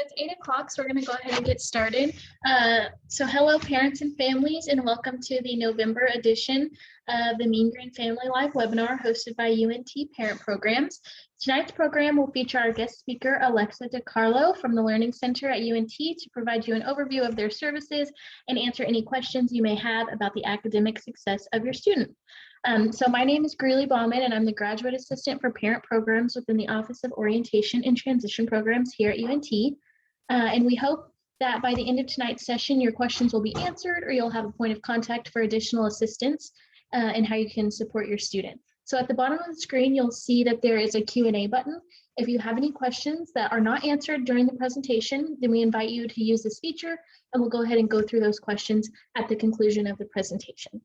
it's 8 o'clock, so we're going to go ahead and get started. So hello, parents and families, and welcome to the November edition of the Mean Green Family Live webinar hosted by UNT Parent Programs. Tonight's program will feature our guest speaker, Alexa DiCarlo from the Learning Center at UNT, to provide you an overview of their services and answer any questions you may have about the academic success of your student. So my name is Greeley Bauman, and I'm the Graduate Assistant for Parent Programs within the Office of Orientation and Transition Programs here at UNT. And we hope that by the end of tonight's session, your questions will be answered, or you'll have a point of contact for additional assistance in how you can support your student. So at the bottom of the screen, you'll see that there is a Q&A button. If you have any questions that are not answered during the presentation, then we invite you to use this feature, and we'll go ahead and go through those questions at the conclusion of the presentation.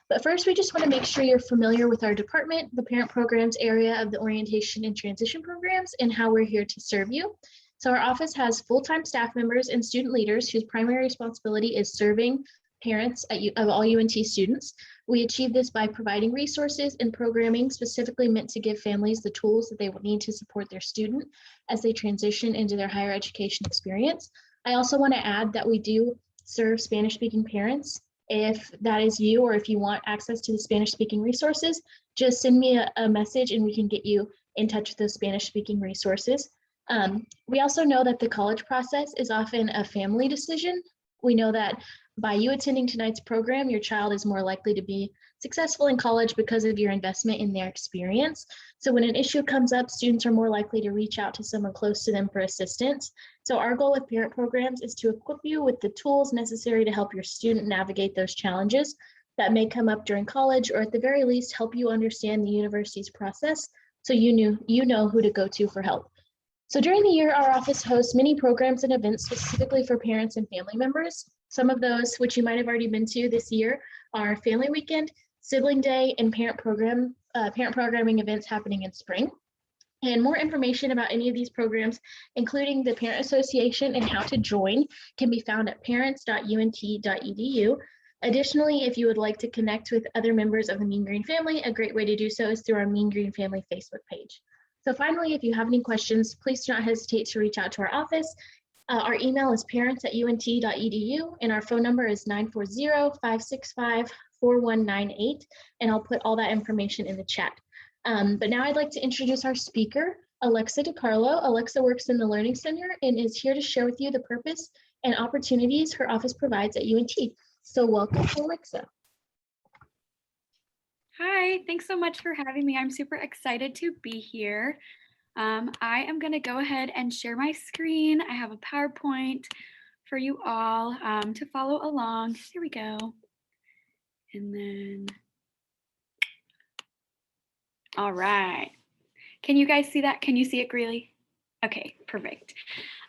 But first, we just want to make sure you're familiar with our department, the parent programs area of the orientation and transition programs, and how we're here to serve you. So our office has full-time staff members and student leaders whose primary responsibility is serving parents of all UNT students. We achieve this by providing resources and programming specifically meant to give families the tools that they will need to support their student as they transition into their higher education experience. I also want to add that we do serve Spanish-speaking parents. If that is you, or if you want access to the Spanish-speaking resources, just send me a message and we can get you in touch with those Spanish-speaking resources. We also know that the college process is often a family decision. We know that by you attending tonight's program, your child is more likely to be successful in college because of your investment in their experience. So when an issue comes up, students are more likely to reach out to someone close to them for assistance. So our goal with parent programs is to equip you with the tools necessary to help your student navigate those challenges that may come up during college, or at the very least, help you understand the university's process so you know who to go to for help. So during the year, our office hosts many programs and events specifically for parents and family members. Some of those, which you might have already been to this year, are Family Weekend, Sibling Day, and parent programming events happening in spring. And more information about any of these programs, including the Parent Association and how to join, can be found at parents.unt.edu. Additionally, if you would like to connect with other members of the Mean Green family, a great way to do so is through our Mean Green Family Facebook page. So finally, if you have any questions, please do not hesitate to reach out to our office. Our email is parents@unt.edu, and our phone number is 940-565-4198, and I'll put all that information in the chat. But now I'd like to introduce our speaker, Alexa DiCarlo. Alexa works in the Learning Center and is here to share with you the purpose and opportunities her office provides at UNT. So welcome, Alexa. Hi, thanks so much for having me. I'm super excited to be here. I am going to go ahead and share my screen. I have a PowerPoint for you all to follow along. Here we go. And then, all right. Can you guys see that? Can you see it, Greeley? Okay, perfect.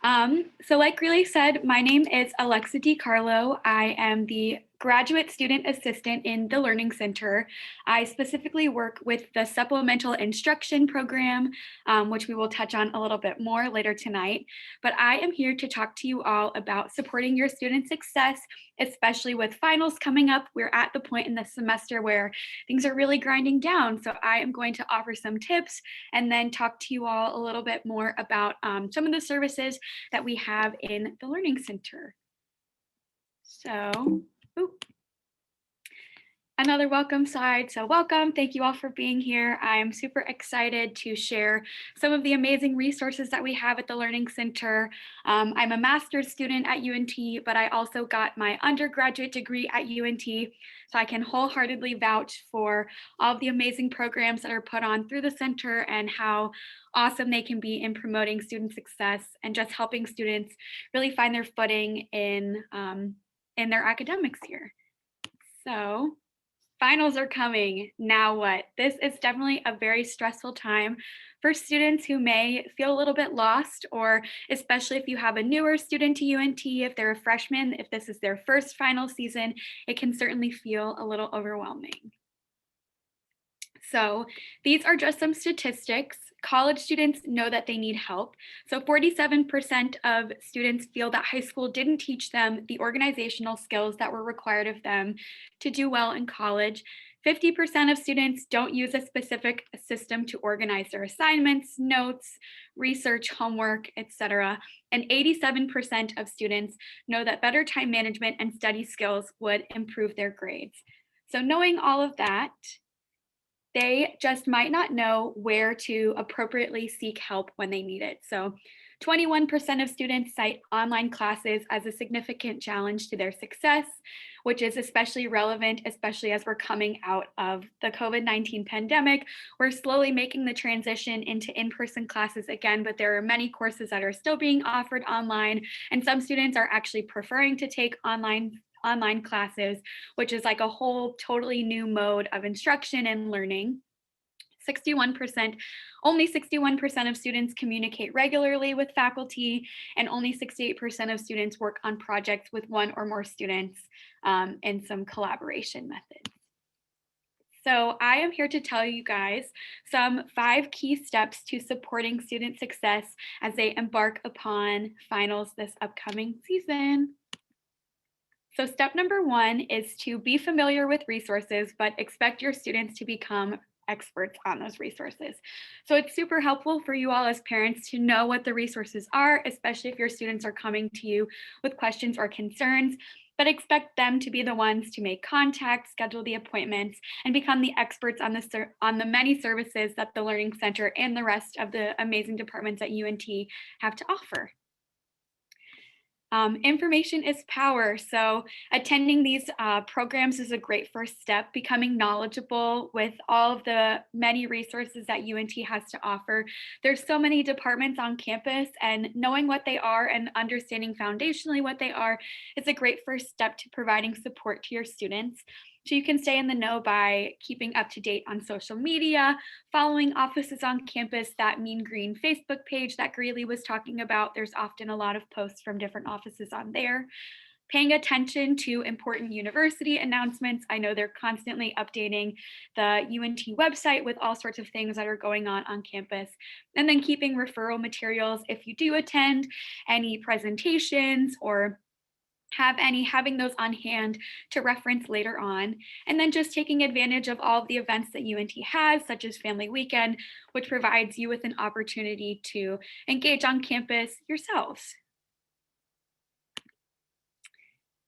So like Greeley said, my name is Alexa DiCarlo. I am the graduate student assistant in the Learning Center. I specifically work with the Supplemental Instruction program, which we will touch on a little bit more later tonight. But I am here to talk to you all about supporting your student success, especially with finals coming up. We're at the point in the semester where things are really grinding down. So I am going to offer some tips and then talk to you all a little bit more about some of the services that we have in the Learning Center. So, another welcome slide. So welcome, thank you all for being here. I'm super excited to share some of the amazing resources that we have at the Learning Center. I'm a master's student at UNT, but I also got my undergraduate degree at UNT. So I can wholeheartedly vouch for all of the amazing programs that are put on through the center and how awesome they can be in promoting student success and just helping students really find their footing in their academics here. So finals are coming. Now what? This is definitely a very stressful time for students who may feel a little bit lost, or especially if you have a newer student to UNT, if they're a freshman, if this is their first final season, it can certainly feel a little overwhelming. So these are just some statistics. College students know that they need help. So 47% of students feel that high school didn't teach them the organizational skills that were required of them to do well in college. 50% of students don't use a specific system to organize their assignments, notes, research, homework, etc. And 87% of students know that better time management and study skills would improve their grades. So knowing all of that, they just might not know where to appropriately seek help when they need it. So 21% of students cite online classes as a significant challenge to their success, which is especially relevant, especially as we're coming out of the COVID-19 pandemic. We're slowly making the transition into in-person classes again, but there are many courses that are still being offered online, and some students are actually preferring to take online classes, which is like a whole totally new mode of instruction and learning. Only 61% of students communicate regularly with faculty, and only 68% of students work on projects with one or more students and some collaboration methods. So I am here to tell you guys some 5 key steps to supporting student success as they embark upon finals this upcoming season. So step number 1 is to be familiar with resources, but expect your students to become experts on those resources. So it's super helpful for you all as parents to know what the resources are, especially if your students are coming to you with questions or concerns, but expect them to be the ones to make contact, schedule the appointments, and become the experts on the many services that the Learning Center and the rest of the amazing departments at UNT have to offer. Information is power. So attending these programs is a great first step. Becoming knowledgeable with all of the many resources that UNT has to offer. There's so many departments on campus, and knowing what they are and understanding foundationally what they are is a great first step to providing support to your students. So you can stay in the know by keeping up to date on social media, following offices on campus, that Mean Green Facebook page that Greeley was talking about. There's often a lot of posts from different offices on there. Paying attention to important university announcements. I know they're constantly updating the UNT website with all sorts of things that are going on campus. And then keeping referral materials if you do attend any presentations or having those on hand to reference later on, and then just taking advantage of all of the events that UNT has, such as Family Weekend, which provides you with an opportunity to engage on campus yourselves.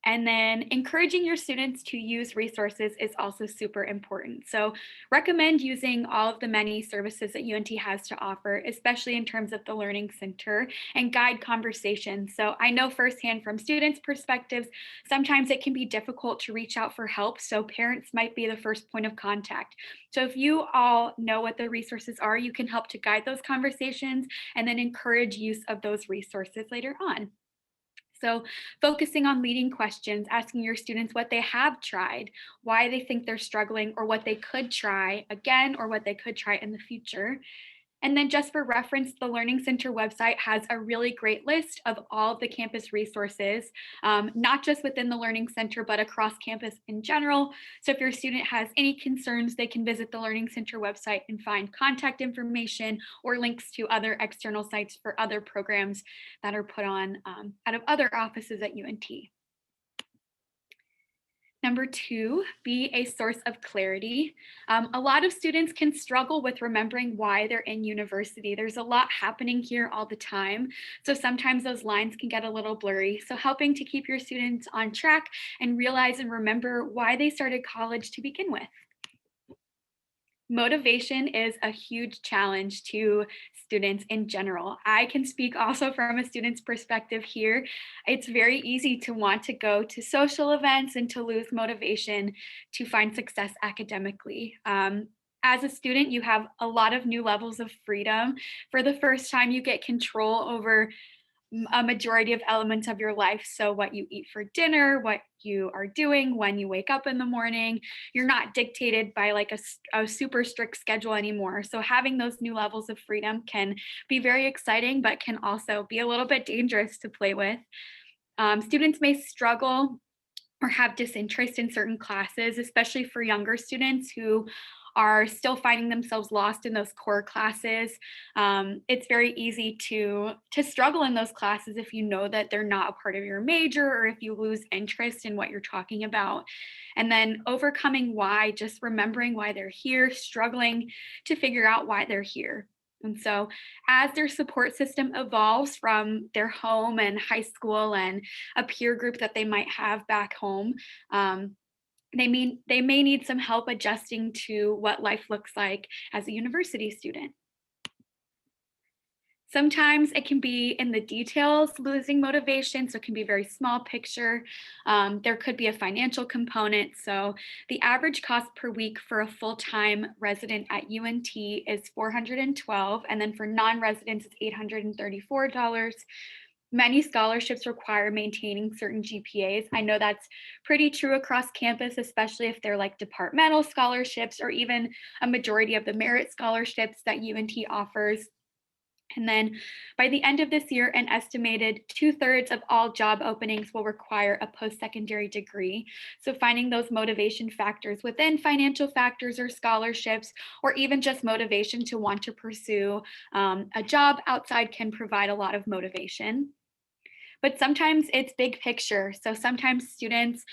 And then encouraging your students to use resources is also super important. So recommend using all of the many services that UNT has to offer, especially in terms of the Learning Center, and guide conversations. So I know firsthand from students' perspectives, sometimes it can be difficult to reach out for help. So parents might be the first point of contact. So if you all know what the resources are, you can help to guide those conversations and then encourage use of those resources later on. So focusing on leading questions, asking your students what they have tried, why they think they're struggling, or what they could try again, or what they could try in the future. And then just for reference, the Learning Center website has a really great list of all of the campus resources, not just within the Learning Center, but across campus in general. So if your student has any concerns, they can visit the Learning Center website and find contact information or links to other external sites for other programs that are put on out of other offices at UNT. Number 2, be a source of clarity. A lot of students can struggle with remembering why they're in university. There's a lot happening here all the time. So sometimes those lines can get a little blurry. So helping to keep your students on track and realize and remember why they started college to begin with. Motivation is a huge challenge to students in general. I can speak also from a student's perspective here. It's very easy to want to go to social events and to lose motivation to find success academically. As a student, you have a lot of new levels of freedom. For the first time, you get control over a majority of elements of your life. So what you eat for dinner, what you are doing when you wake up in the morning, you're not dictated by like a super strict schedule anymore. So having those new levels of freedom can be very exciting, but can also be a little bit dangerous to play with. Students may struggle or have disinterest in certain classes, especially for younger students who are still finding themselves lost in those core classes. It's very easy to struggle in those classes if you know that they're not a part of your major, or if you lose interest in what you're talking about. And then overcoming why, just remembering why they're here, struggling to figure out why they're here. And so as their support system evolves from their home and high school and a peer group that they might have back home, they may need some help adjusting to what life looks like as a university student. Sometimes it can be in the details, losing motivation, so it can be a very small picture. There could be a financial component. So the average cost per week for a full-time resident at UNT is $412, and then for non-residents, it's $834. Many scholarships require maintaining certain GPAs. I know that's pretty true across campus, especially if they're like departmental scholarships or even a majority of the merit scholarships that UNT offers. And then by the end of this year, an estimated 2/3 of all job openings will require a post-secondary degree. So finding those motivation factors within financial factors or scholarships, or even just motivation to want to pursue a job outside can provide a lot of motivation. But sometimes it's big picture. So sometimes students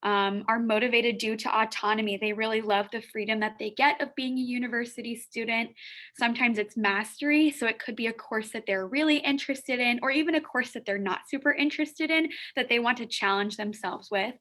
are motivated due to autonomy. They really love the freedom that they get of being a university student. Sometimes it's mastery. So it could be a course that they're really interested in, or even a course that they're not super interested in that they want to challenge themselves with.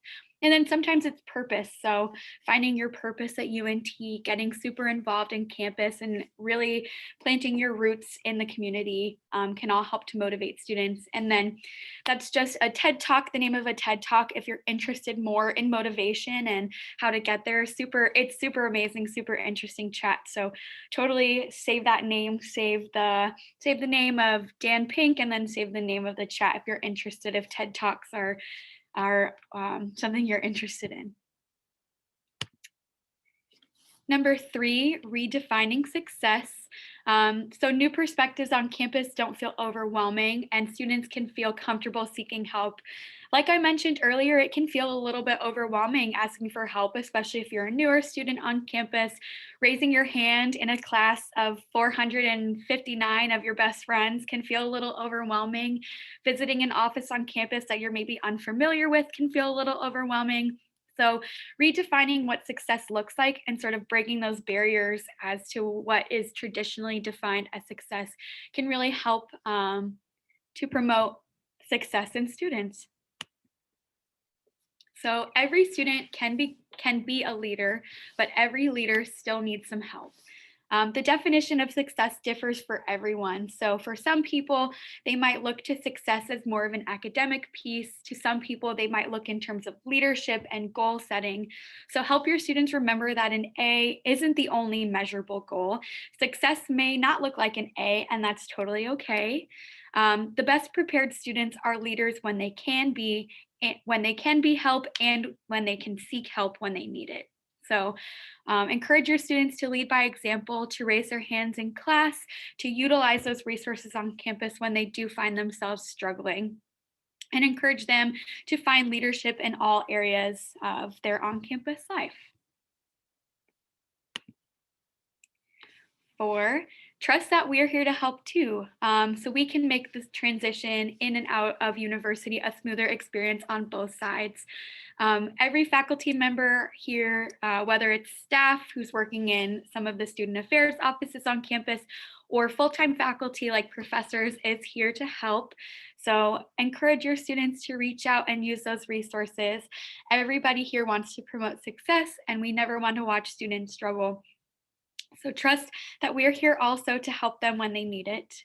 And then sometimes it's purpose. So finding your purpose at UNT, getting super involved in campus, and really planting your roots in the community can all help to motivate students. And then that's just a TED Talk, the name of a TED Talk. If you're interested more in motivation and how to get there, it's super amazing, super interesting chat. So totally save that name, save the name of Dan Pink, and then save the name of the chat if you're interested, if TED Talks are something you're interested in. Number 3, redefining success. So new perspectives on campus don't feel overwhelming, and students can feel comfortable seeking help. Like I mentioned earlier, it can feel a little bit overwhelming asking for help, especially if you're a newer student on campus. Raising your hand in a class of 459 of your best friends can feel a little overwhelming. Visiting an office on campus that you're maybe unfamiliar with can feel a little overwhelming. So redefining what success looks like and sort of breaking those barriers as to what is traditionally defined as success can really help to promote success in students. So every student can be a leader, but every leader still needs some help. The definition of success differs for everyone. So for some people, they might look to success as more of an academic piece. To some people, they might look in terms of leadership and goal setting. So help your students remember that an A isn't the only measurable goal. Success may not look like an A, and that's totally okay. The best prepared students are leaders when they can be help, and when they can seek help when they need it. So encourage your students to lead by example, to raise their hands in class, to utilize those resources on campus when they do find themselves struggling, and encourage them to find leadership in all areas of their on-campus life. 4, trust that we're here to help too. So we can make this transition in and out of university a smoother experience on both sides. Every faculty member here, whether it's staff who's working in some of the student affairs offices on campus, or full-time faculty like professors, is here to help. So encourage your students to reach out and use those resources. Everybody here wants to promote success, and we never want to watch students struggle. So trust that we're here also to help them when they need it.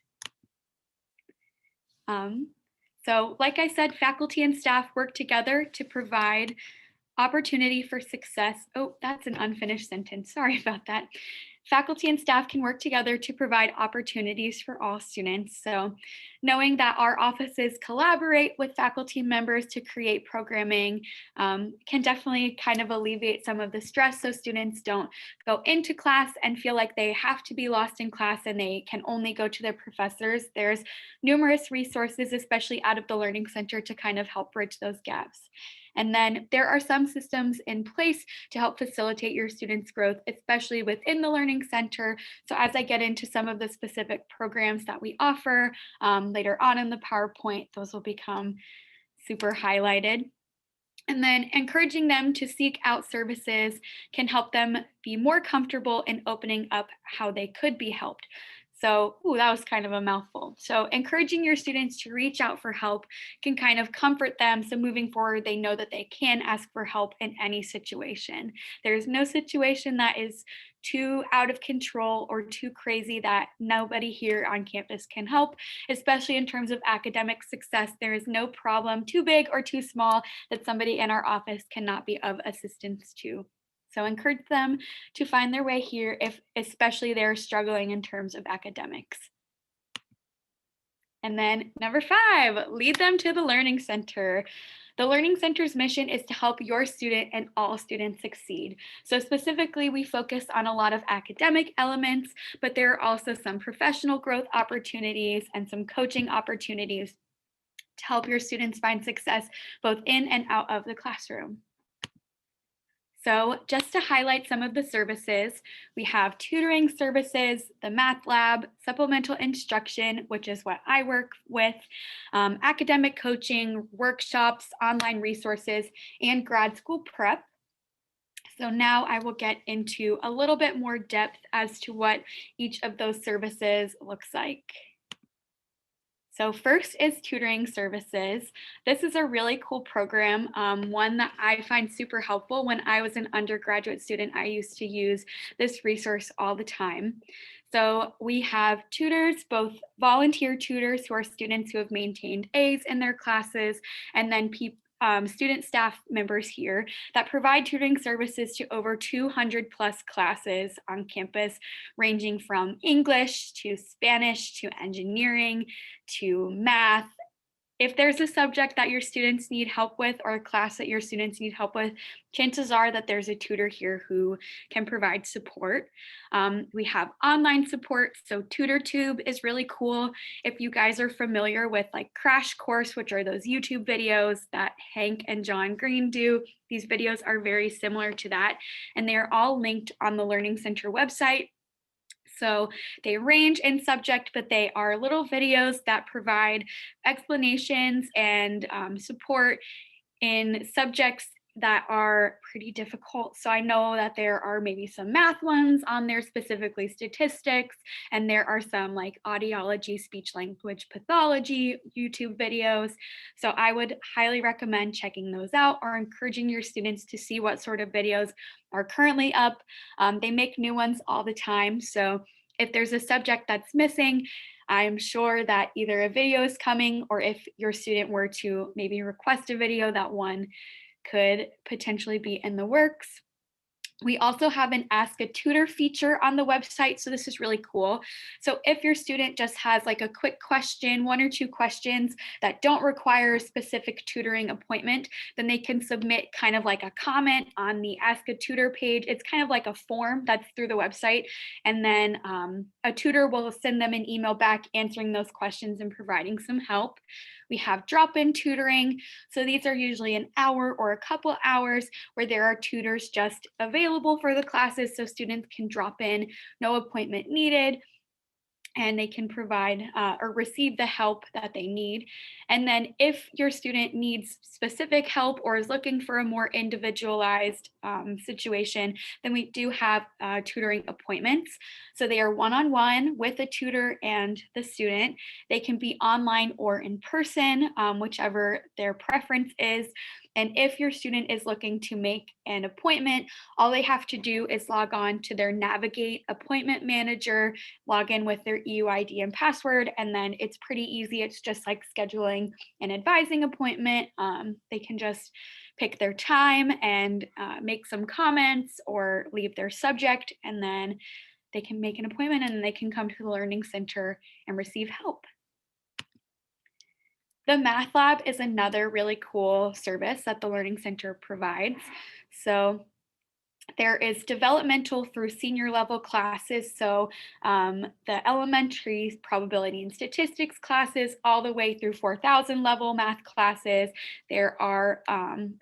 So like I said, faculty and staff work together to provide opportunity for success. Oh, that's an unfinished sentence. Sorry about that. Faculty and staff can work together to provide opportunities for all students. So knowing that our offices collaborate with faculty members to create programming can definitely kind of alleviate some of the stress, so students don't go into class and feel like they have to be lost in class and they can only go to their professors. There's numerous resources, especially out of the Learning Center, to kind of help bridge those gaps. And then there are some systems in place to help facilitate your students' growth, especially within the Learning Center. So as I get into some of the specific programs that we offer later on in the PowerPoint, those will become super highlighted. And then encouraging them to seek out services can help them be more comfortable in opening up how they could be helped. So, that was kind of a mouthful. So encouraging your students to reach out for help can kind of comfort them. So moving forward, they know that they can ask for help in any situation. There's no situation that is too out of control or too crazy that nobody here on campus can help, especially in terms of academic success. There is no problem too big or too small that somebody in our office cannot be of assistance to. So encourage them to find their way here if especially they're struggling in terms of academics. And then number 5, lead them to the Learning Center. The Learning Center's mission is to help your student and all students succeed. So specifically, we focus on a lot of academic elements, but there are also some professional growth opportunities and some coaching opportunities to help your students find success both in and out of the classroom. So just to highlight some of the services, we have Tutoring Services, the Math Lab, Supplemental Instruction, which is what I work with, academic coaching, workshops, online resources, and grad school prep. So now I will get into a little bit more depth as to what each of those services looks like. So first is Tutoring Services. This is a really cool program, one that I find super helpful. When I was an undergraduate student, I used to use this resource all the time. So we have tutors, both volunteer tutors who are students who have maintained A's in their classes, and then student staff members here that provide tutoring services to over 200 plus classes on campus, ranging from English to Spanish to engineering to math. If there's a subject that your students need help with or a class that your students need help with, chances are that there's a tutor here who can provide support. We have online support. So TutorTube is really cool. If you guys are familiar with like Crash Course, which are those YouTube videos that Hank and John Green do, these videos are very similar to that. And they are all linked on the Learning Center website. So they range in subject, but they are little videos that provide explanations and support in subjects that are pretty difficult. So I know that there are maybe some math ones on there, specifically statistics, and there are some like audiology, speech language pathology YouTube videos. So I would highly recommend checking those out or encouraging your students to see what sort of videos are currently up. They make new ones all the time. So if there's a subject that's missing, I'm sure that either a video is coming, or if your student were to maybe request a video, that one could potentially be in the works. We also have an Ask a Tutor feature on the website. So this is really cool. So if your student just has like a quick question, 1 or 2 questions that don't require a specific tutoring appointment, then they can submit kind of like a comment on the Ask a Tutor page. It's kind of like a form that's through the website. And then a tutor will send them an email back answering those questions and providing some help. We have drop-in tutoring. So these are usually an hour or a couple hours where there are tutors just available for the classes so students can drop in, no appointment needed, and they can provide or receive the help that they need. And then if your student needs specific help or is looking for a more individualized situation, then we do have tutoring appointments. So they are one-on-one with a tutor and the student. They can be online or in person, whichever their preference is. And if your student is looking to make an appointment, all they have to do is log on to their Navigate appointment manager, log in with their EUID and password, and then it's pretty easy. It's just like scheduling an advising appointment. They can just pick their time and make some comments or leave their subject, and then they can make an appointment and they can come to the Learning Center and receive help. The Math Lab is another really cool service that the Learning Center provides. So There is developmental through senior level classes, so the elementary probability and statistics classes all the way through 4,000 level math classes. There are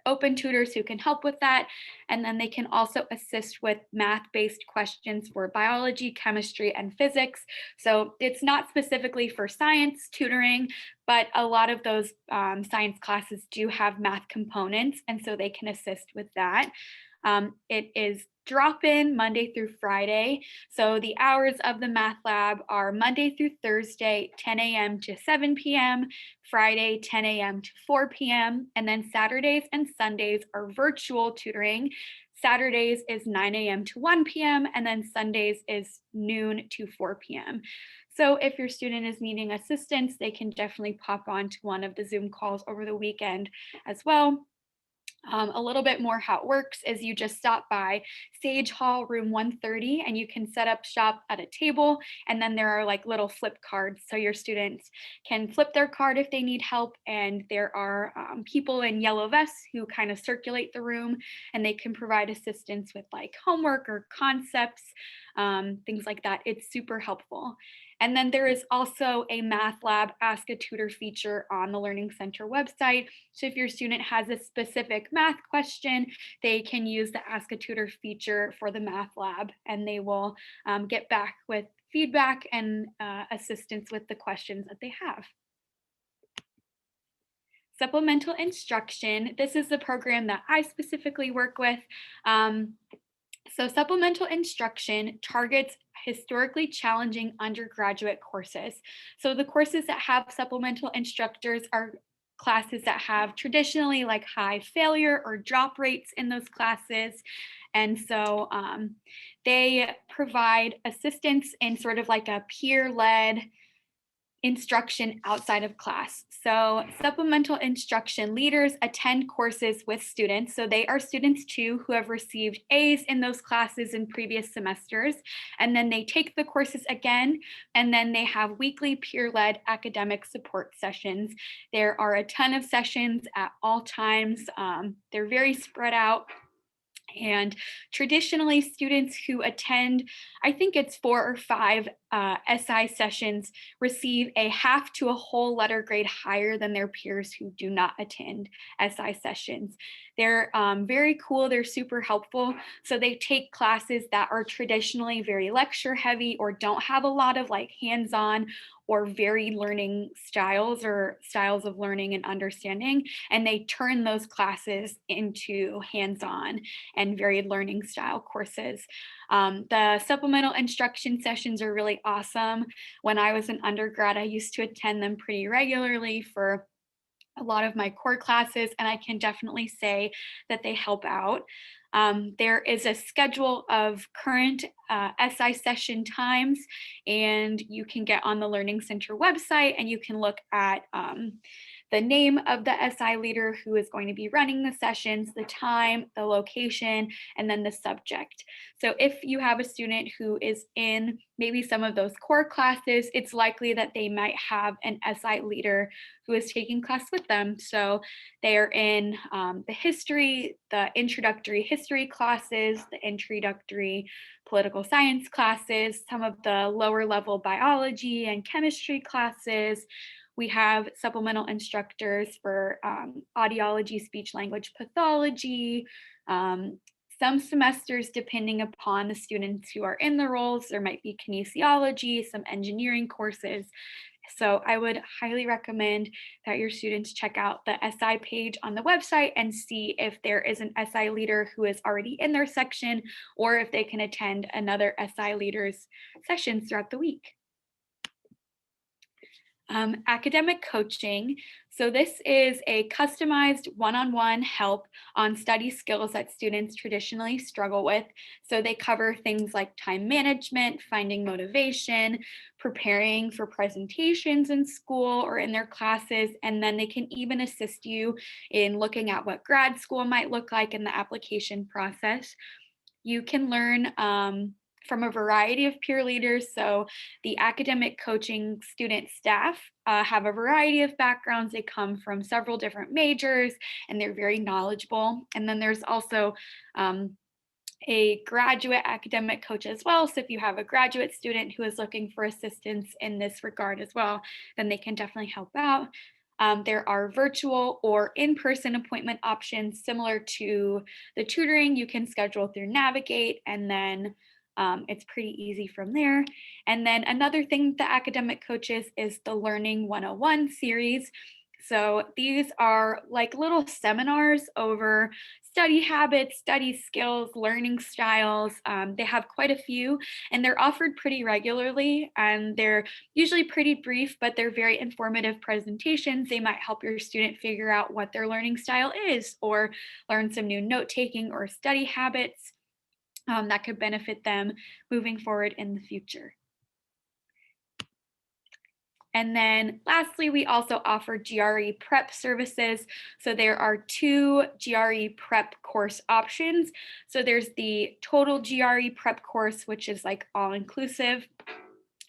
open tutors who can help with that, and then they can also assist with math-based questions for biology, chemistry, and physics. So it's not specifically for science tutoring, but a lot of those science classes do have math components, and so they can assist with that. It is drop-in Monday through Friday. So the hours of the math lab are Monday through Thursday, 10 a.m. to 7 p.m., Friday, 10 a.m. to 4 p.m., and then Saturdays and Sundays are virtual tutoring. Saturdays is 9 a.m. to 1 p.m., and then Sundays is noon to 4 p.m. So if your student is needing assistance, they can definitely pop on to one of the Zoom calls over the weekend as well. A little bit more how it works is you just stop by Sage Hall room 130 and you can set up shop at a table, and then there are like little flip cards so your students can flip their card if they need help, and there are people in yellow vests who kind of circulate the room and they can provide assistance with like homework or concepts, things like that. It's super helpful. And then there is also a Math Lab Ask a Tutor feature on the Learning Center website. So if your student has a specific math question, they can use the Ask a Tutor feature for the Math Lab, and they will get back with feedback and assistance with the questions that they have. Supplemental Instruction. This is the program that I specifically work with. So supplemental instruction targets historically challenging undergraduate courses. So the courses that have supplemental instructors are classes that have traditionally like high failure or drop rates in those classes. And so they provide assistance in sort of like a peer-led instruction outside of class. So supplemental instruction leaders attend courses with students. So they are students too who have received A's in those classes in previous semesters. And then they take the courses again, and then they have weekly peer-led academic support sessions. There are a ton of sessions at all times. They're very spread out. And traditionally, students who attend, I think it's 4 or 5 SI sessions, receive a half to a whole letter grade higher than their peers who do not attend SI sessions. They're very cool. They're super helpful. So they take classes that are traditionally very lecture heavy or don't have a lot of like hands-on or varied learning styles or styles of learning and understanding, and they turn those classes into hands-on and varied learning style courses. The supplemental instruction sessions are really awesome. When I was an undergrad, I used to attend them pretty regularly for a lot of my core classes, and I can definitely say that they help out. There is a schedule of current SI session times, and you can get on the Learning Center website and you can look at the name of the SI leader who is going to be running the sessions, the time, the location, and then the subject. So if you have a student who is in maybe some of those core classes, it's likely that they might have an SI leader who is taking class with them. So they are in the history, the introductory history classes, the introductory political science classes, some of the lower level biology and chemistry classes. We have supplemental instructors for audiology, speech language pathology. Some semesters, depending upon the students who are in the roles, there might be kinesiology, some engineering courses. So I would highly recommend that your students check out the SI page on the website and see if there is an SI leader who is already in their section, or if they can attend another SI leader's sessions throughout the week. Academic coaching. So this is a customized one-on-one help on study skills that students traditionally struggle with. So they cover things like time management, finding motivation, preparing for presentations in school or in their classes, and then they can even assist you in looking at what grad school might look like in the application process. You can learn from a variety of peer leaders. So the academic coaching student staff have a variety of backgrounds. They come from several different majors and they're very knowledgeable. And then there's also a graduate academic coach as well. So if you have a graduate student who is looking for assistance in this regard as well, then they can definitely help out. There are virtual or in-person appointment options similar to the tutoring. You can schedule through Navigate, and then it's pretty easy from there. And then another thing the academic coaches is the Learning 101 series. So these are like little seminars over study habits, study skills, learning styles. They have quite a few, and they're offered pretty regularly, and they're usually pretty brief, but they're very informative presentations. They might help your student figure out what their learning style is, or learn some new note-taking or study habits that could benefit them moving forward in the future. And then lastly, we also offer GRE Prep services. So there are 2 GRE Prep course options. So there's the total GRE Prep course, which is like all inclusive.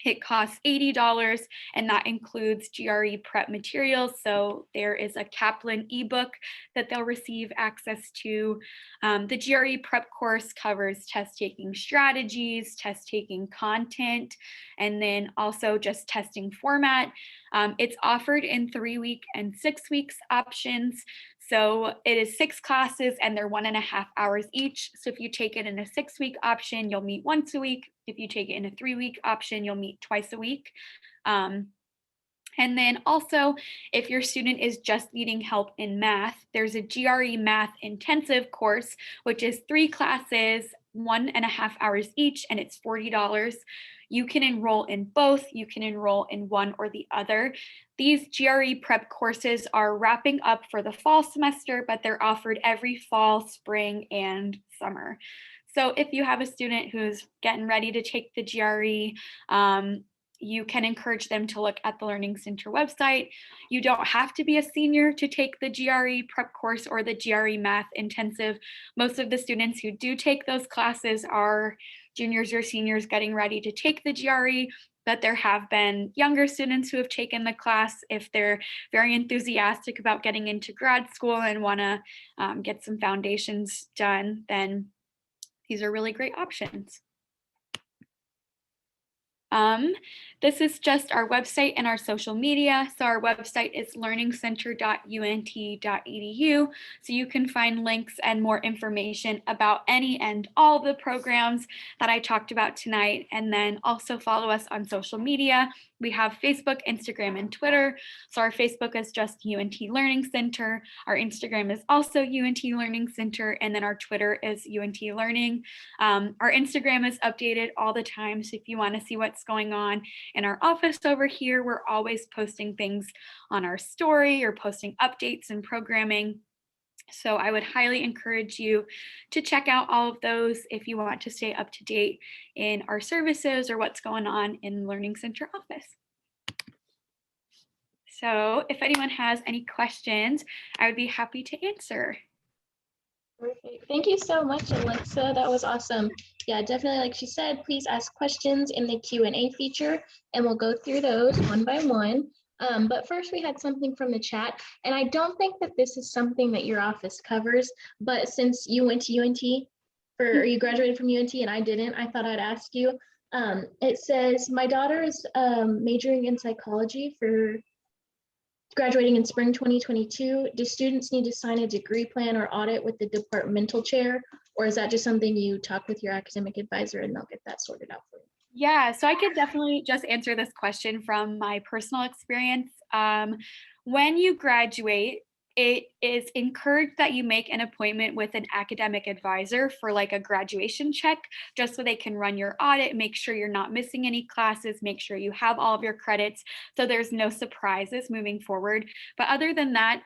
It costs $80, and that includes GRE Prep materials. So there is a Kaplan ebook that they'll receive access to. The GRE Prep course covers test taking strategies, test taking content, and then also just testing format. It's offered in 3-week and 6 weeks options. So it is 6 classes, and they're 1.5 hours each. So if you take it in a 6-week option, you'll meet once a week. If you take it in a 3-week option, you'll meet twice a week. And then also, if your student is just needing help in math, there's a GRE Math Intensive course, which is 3 classes, 1.5 hours each, and it's $40. You can enroll in both. You can enroll in one or the other. These GRE Prep courses are wrapping up for the fall semester, but they're offered every fall, spring, and summer. So if you have a student who's getting ready to take the GRE, you can encourage them to look at the Learning Center website. You don't have to be a senior to take the GRE Prep course or the GRE Math Intensive. Most of the students who do take those classes are juniors or seniors getting ready to take the GRE, but there have been younger students who have taken the class. If they're very enthusiastic about getting into grad school and want to get some foundations done, then these are really great options. This is just our website and our social media. So our website is learningcenter.unt.edu. So you can find links and more information about any and all the programs that I talked about tonight. And then also follow us on social media. We have Facebook, Instagram, and Twitter. So our Facebook is just UNT Learning Center. Our Instagram is also UNT Learning Center. And then our Twitter is UNT Learning. Our Instagram is updated all the time. So if you want to see what's going on in our office over here, we're always posting things on our story or posting updates and programming. So I would highly encourage you to check out all of those if you want to stay up to date in our services or what's going on in the Learning Center office. So if anyone has any questions, I would be happy to answer. Perfect. Thank you so much, Alexa. That was awesome. Yeah, definitely, like she said, please ask questions in the Q&A feature, and we'll go through those one by one. But first, we had something from the chat, and I don't think that this is something that your office covers, but since you went to UNT, or you graduated from UNT and I didn't, I thought I'd ask you. It says, my daughter is majoring in psychology for graduating in spring 2022. Do students need to sign a degree plan or audit with the departmental chair, or is that just something you talk with your academic advisor and they'll get that sorted out for you? Yeah, so I could definitely just answer this question from my personal experience. When you graduate, it is encouraged that you make an appointment with an academic advisor for like a graduation check, just so they can run your audit, make sure you're not missing any classes, make sure you have all of your credits, so there's no surprises moving forward. But other than that,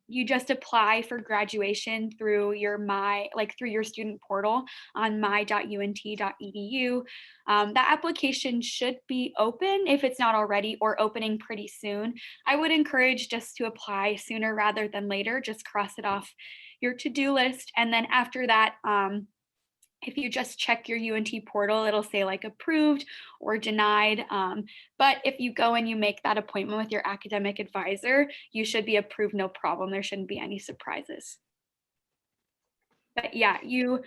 you just apply for graduation through your through your student portal on my.unt.edu. That application should be open if it's not already, or opening pretty soon. I would encourage just to apply sooner rather than later. Just cross it off your to-do list. And then after that, if you just check your UNT portal, it'll say like approved or denied. But if you go and you make that appointment with your academic advisor, you should be approved, no problem. There shouldn't be any surprises. But yeah, you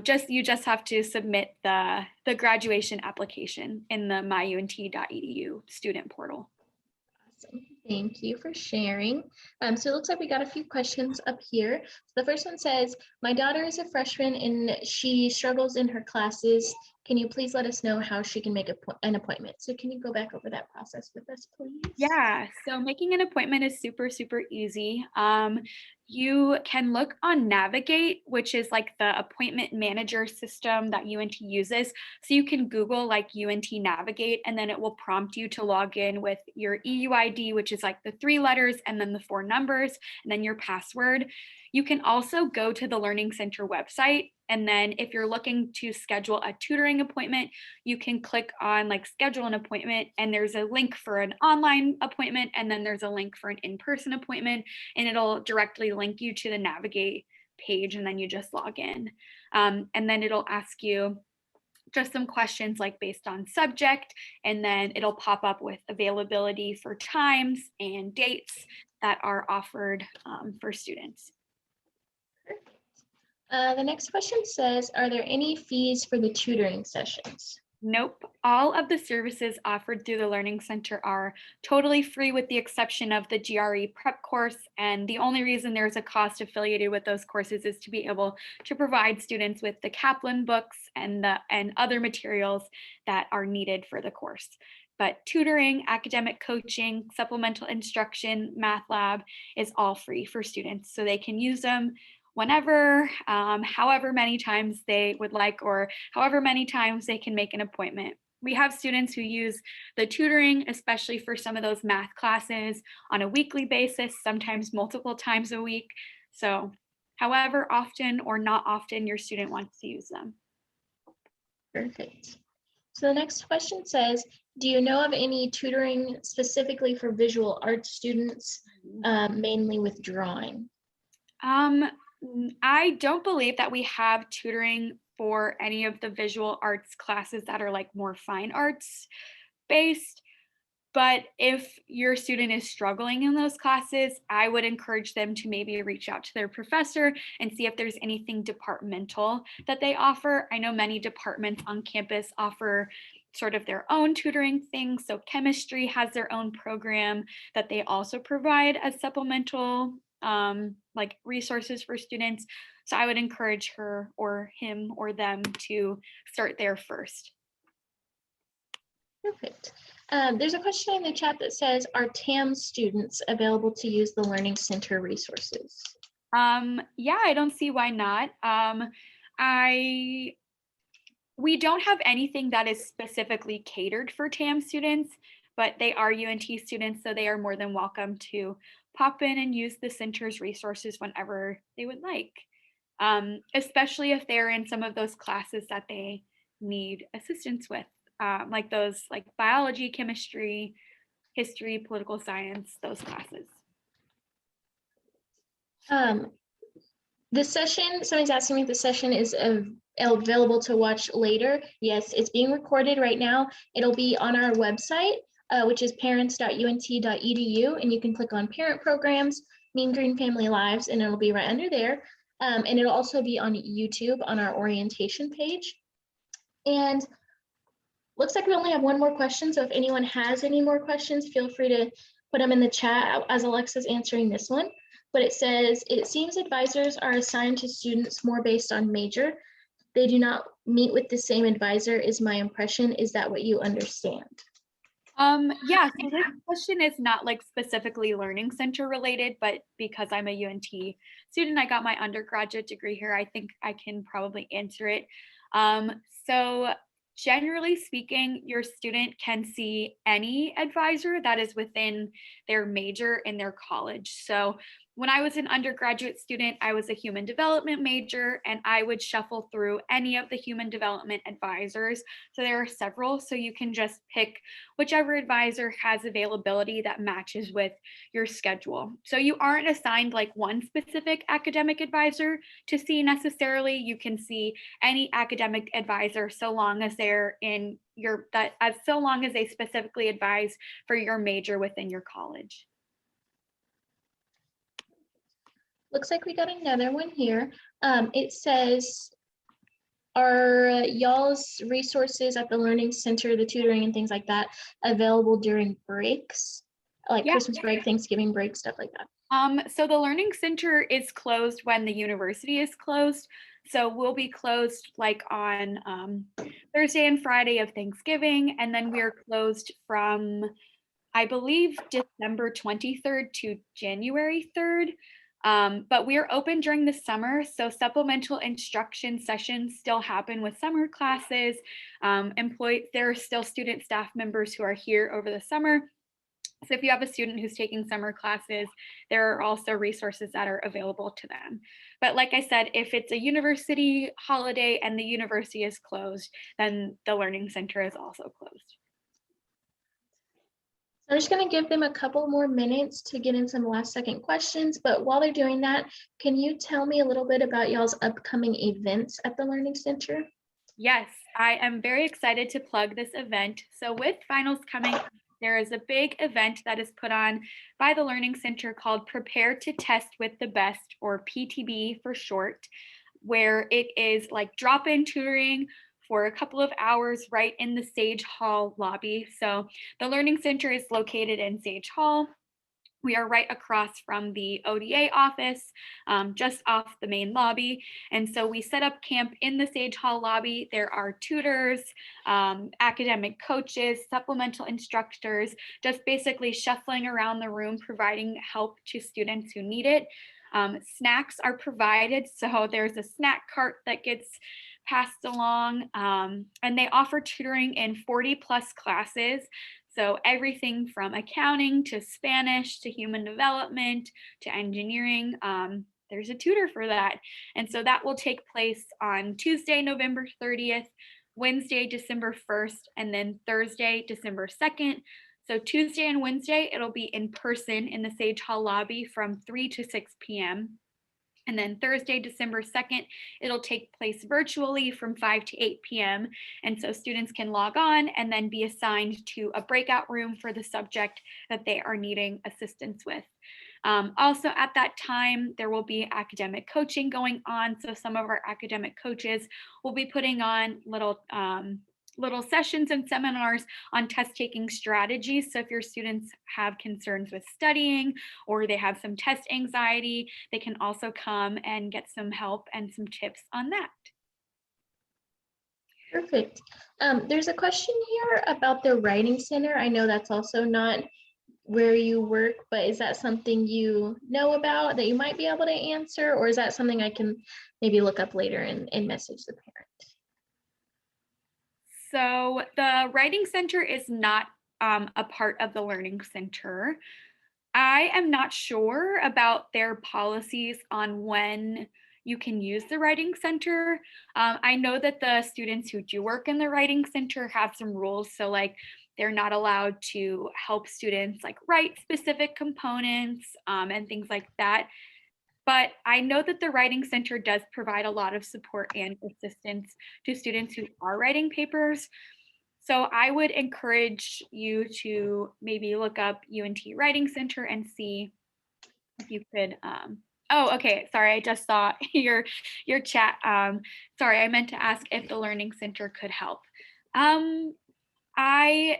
just have to submit the graduation application in the myunt.edu student portal. Awesome. Thank you for sharing. So it looks like we got a few questions up here. So the first one says, my daughter is a freshman and she struggles in her classes. Can you please let us know how she can make an appointment? So can you go back over that process with us, please? Yeah, so making an appointment is super, super easy. You can look on Navigate, which is like the appointment manager system that UNT uses. So you can Google like UNT Navigate, and then it will prompt you to log in with your EUID, which is like the 3 letters and then the 4 numbers, and then your password. You can also go to the Learning Center website. And then if you're looking to schedule a tutoring appointment, you can click on like schedule an appointment, and there's a link for an online appointment, and then there's a link for an in-person appointment, and it'll directly link you to the Navigate page, and then you just log in. And then it'll ask you just some questions like based on subject, and then it'll pop up with availability for times and dates that are offered for students. The next question says, are there any fees for the tutoring sessions? Nope. All of the services offered through the Learning Center are totally free with the exception of the GRE Prep course. And the only reason there's a cost affiliated with those courses is to be able to provide students with the Kaplan books and other materials that are needed for the course. But tutoring, academic coaching, supplemental instruction, math lab is all free for students. So they can use them whenever, however many times they would like, or however many times they can make an appointment. We have students who use the tutoring, especially for some of those math classes, on a weekly basis, sometimes multiple times a week. So however often or not often your student wants to use them. Perfect. So the next question says, do you know of any tutoring specifically for visual arts students, mainly with drawing? I don't believe that we have tutoring for any of the visual arts classes that are like more fine arts based. But if your student is struggling in those classes, I would encourage them to maybe reach out to their professor and see if there's anything departmental that they offer. I know many departments on campus offer sort of their own tutoring things. So chemistry has their own program that they also provide as supplemental like resources for students. So I would encourage her or him or them to start there first. Perfect. There's a question in the chat that says, are Tam students available to use the Learning Center resources? Yeah, I don't see why not. We don't have anything that is specifically catered for TAM students, but they are UNT students, so they are more than welcome to pop in and use the center's resources whenever they would like, especially if they're in some of those classes that they need assistance with, like those like biology, chemistry, history, political science, those classes. This session, someone's asking me if the session is available to watch later. Yes, it's being recorded right now. It'll be on our website, which is parents.unt.edu, and you can click on parent programs, Mean Green Family Lives, and it'll be right under there. And it'll also be on YouTube on our orientation page. And looks like we only have one more question. So if anyone has any more questions, feel free to put them in the chat as Alexa's answering this one. But it says, it seems advisors are assigned to students more based on major. They do not meet with the same advisor is my impression. Is that what you understand? Yeah, so this question is not like specifically Learning Center related, but because I'm a UNT student, I got my undergraduate degree here, I think I can probably answer it. So generally speaking, your student can see any advisor that is within their major in their college. So when I was an undergraduate student, I was a human development major, and I would shuffle through any of the human development advisors. So there are several, so you can just pick whichever advisor has availability that matches with your schedule. So you aren't assigned like one specific academic advisor to see necessarily. You can see any academic advisor so long as they're in your, so long as they specifically advise for your major within your college. looks like we got another one here. It says, are y'all's resources at the Learning Center, the tutoring and things like that, available during breaks? Like Yeah. Christmas break, Thanksgiving break, stuff like that. So the Learning Center is closed when the university is closed. So we'll be closed like on Thursday and Friday of Thanksgiving, and then we're closed from, I believe, December 23rd to January 3rd. But we are open during the summer, so supplemental instruction sessions still happen with summer classes. There are still student staff members who are here over the summer. So if you have a student who's taking summer classes, there are also resources that are available to them. But like I said, if it's a university holiday and the university is closed, then the Learning Center is also closed. I'm just going to give them a couple more minutes to get in some last second questions. But while they're doing that, can you tell me a little bit about y'all's upcoming events at the Learning Center? Yes, I am very excited to plug this event. So with finals coming, there is a big event that is put on by the Learning Center called Prepare to Test with the Best, or PTB for short, where it is like drop-in tutoring for a couple of hours right in the Sage Hall lobby. So the Learning Center is located in Sage Hall. We are right across from the ODA office, just off the main lobby. And so we set up camp in the Sage Hall lobby. There are tutors, academic coaches, supplemental instructors, just basically shuffling around the room, providing help to students who need it. Snacks are provided. So there's a snack cart that gets passed along, and they offer tutoring in 40 plus classes. So everything from accounting to Spanish to human development to engineering, there's a tutor for that. And so that will take place on Tuesday, November 30th, Wednesday, December 1st, and then Thursday, December 2nd. So Tuesday and Wednesday, it'll be in person in the Sage Hall lobby from 3 to 6 p.m. And then Thursday, December 2nd, it'll take place virtually from 5 to 8 p.m. And so students can log on and then be assigned to a breakout room for the subject that they are needing assistance with. Also at that time, there will be academic coaching going on. So some of our academic coaches will be putting on little sessions and seminars on test taking strategies. So if your students have concerns with studying or they have some test anxiety, they can also come and get some help and some tips on that. Perfect. There's a question here about the Writing Center. I know that's also not where you work, but is that something you know about that you might be able to answer, or is that something I can maybe look up later and message the parent? So the Writing Center is not a part of the Learning Center. I am not sure about their policies on when you can use the Writing Center. I know that the students who do work in the Writing Center have some rules. So like they're not allowed to help students like write specific components and things like that. But I know that the Writing Center does provide a lot of support and assistance to students who are writing papers. So I would encourage you to maybe look up UNT Writing Center and see if you could. Oh, okay. Sorry, I just saw your chat. Sorry, I meant to ask if the Learning Center could help. I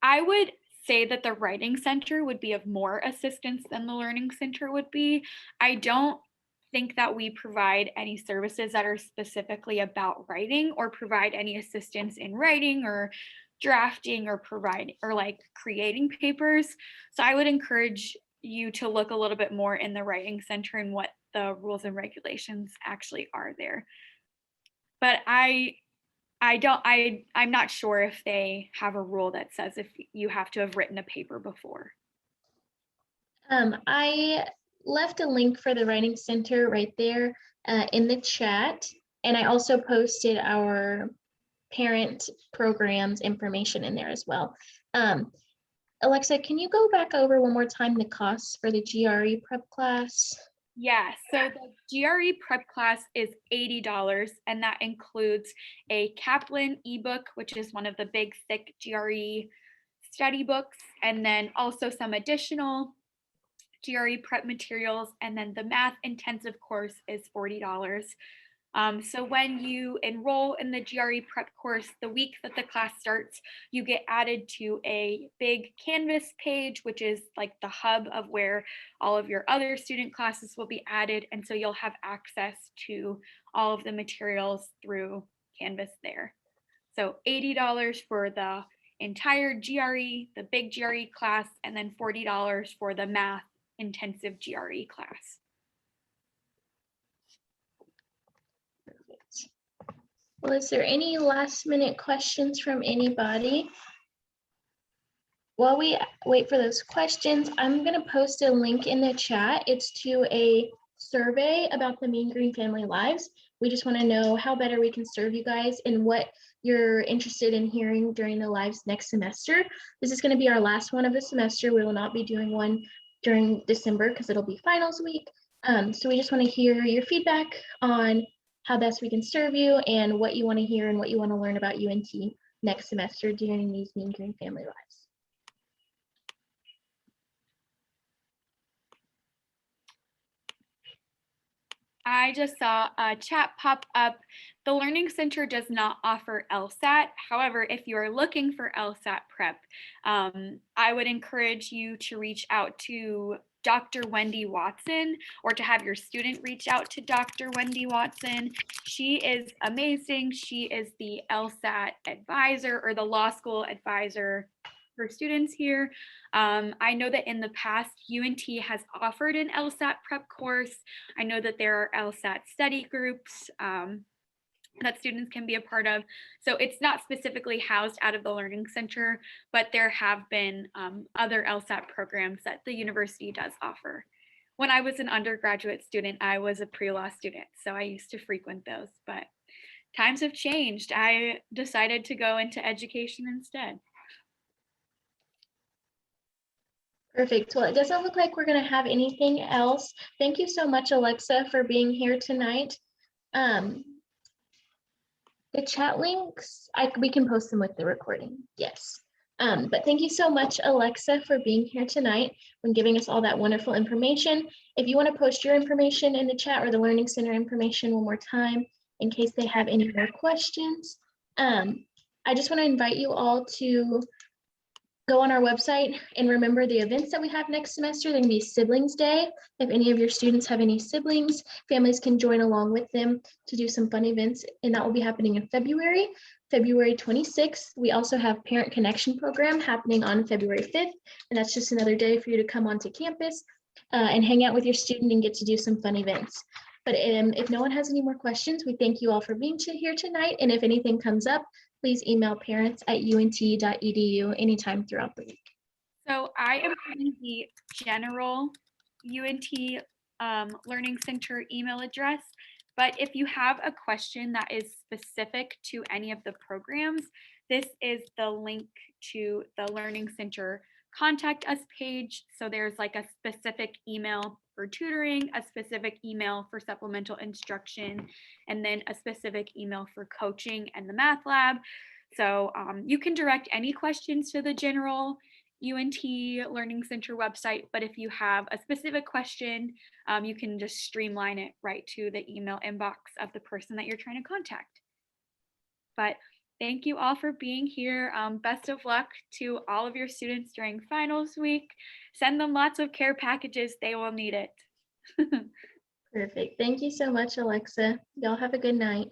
would say that the Writing Center would be of more assistance than the Learning Center would be. I don't think that we provide any services that are specifically about writing or provide any assistance in writing or drafting or like creating papers. So I would encourage you to look a little bit more in the Writing Center and what the rules and regulations actually are there. But I'm not sure if they have a rule that says if you have to have written a paper before. I left a link for the Writing Center right there in the chat. And I also posted our parent programs information in there as well. Alexa, can you go back over one more time the costs for the GRE Prep class? Yeah, so the GRE Prep class is $80, and that includes a Kaplan ebook, which is one of the big, thick GRE study books, and then also some additional GRE Prep materials, and then the math intensive course is $40. So when you enroll in the GRE Prep course, the week that the class starts, you get added to a big Canvas page, which is like the hub of where all of your other student classes will be added. And so you'll have access to all of the materials through Canvas there. So $80 for the entire GRE, the big GRE class, and then $40 for the math intensive GRE class. Well, is there any last minute questions from anybody? While we wait for those questions, I'm going to post a link in the chat. It's to a survey about the Mean Green Family Lives. We just want to know how better we can serve you guys and what you're interested in hearing during the lives next semester. This is going to be our last one of the semester. We will not be doing one during December because it'll be finals week. So we just want to hear your feedback on how best we can serve you and what you want to hear and what you want to learn about UNT next semester during these Mean Green Family Lives. I just saw a chat pop up. The Learning Center does not offer LSAT. However, if you are looking for LSAT prep, I would encourage you to reach out to Dr. Wendy Watson, or to have your student reach out to Dr. Wendy Watson. She is amazing. She is the LSAT advisor, or the law school advisor for students here. I know that in the past, UNT has offered an LSAT prep course. I know that there are LSAT study groups that students can be a part of. So it's not specifically housed out of the Learning Center, but there have been other LSAT programs that the university does offer. When I was an undergraduate student, I was a pre-law student, so I used to frequent those, but times have changed. I decided to go into education instead. Perfect. Well, it doesn't look like we're going to have anything else. Thank you so much, Alexa, for being here tonight. The chat links, we can post them with the recording. Yes. But thank you so much, Alexa, for being here tonight and giving us all that wonderful information. If you want to post your information in the chat, or the Learning Center information one more time, in case they have any more questions. I just want to invite you all to go on our website and remember the events that we have next semester. They're going to be Siblings Day. If any of your students have any siblings, families can join along with them to do some fun events, and that will be happening in February 26th. We also have Parent Connection Program happening on February 5th, and that's just another day for you to come onto campus and hang out with your student and get to do some fun events. But if no one has any more questions, we thank you all for being here tonight, and if anything comes up, please email parents@unt.edu anytime throughout the week. So I am putting the general UNT Learning Center email address, but if you have a question that is specific to any of the programs, this is the link to the Learning Center contact us page. So there's like a specific email for tutoring, a specific email for supplemental instruction, and then a specific email for coaching and the math lab. So you can direct any questions to the general UNT Learning Center website, but if you have a specific question, you can just streamline it right to the email inbox of the person that you're trying to contact. But thank you all for being here. Best of luck to all of your students during finals week. Send them lots of care packages. They will need it. Perfect. Thank you so much, Alexa. Y'all have a good night.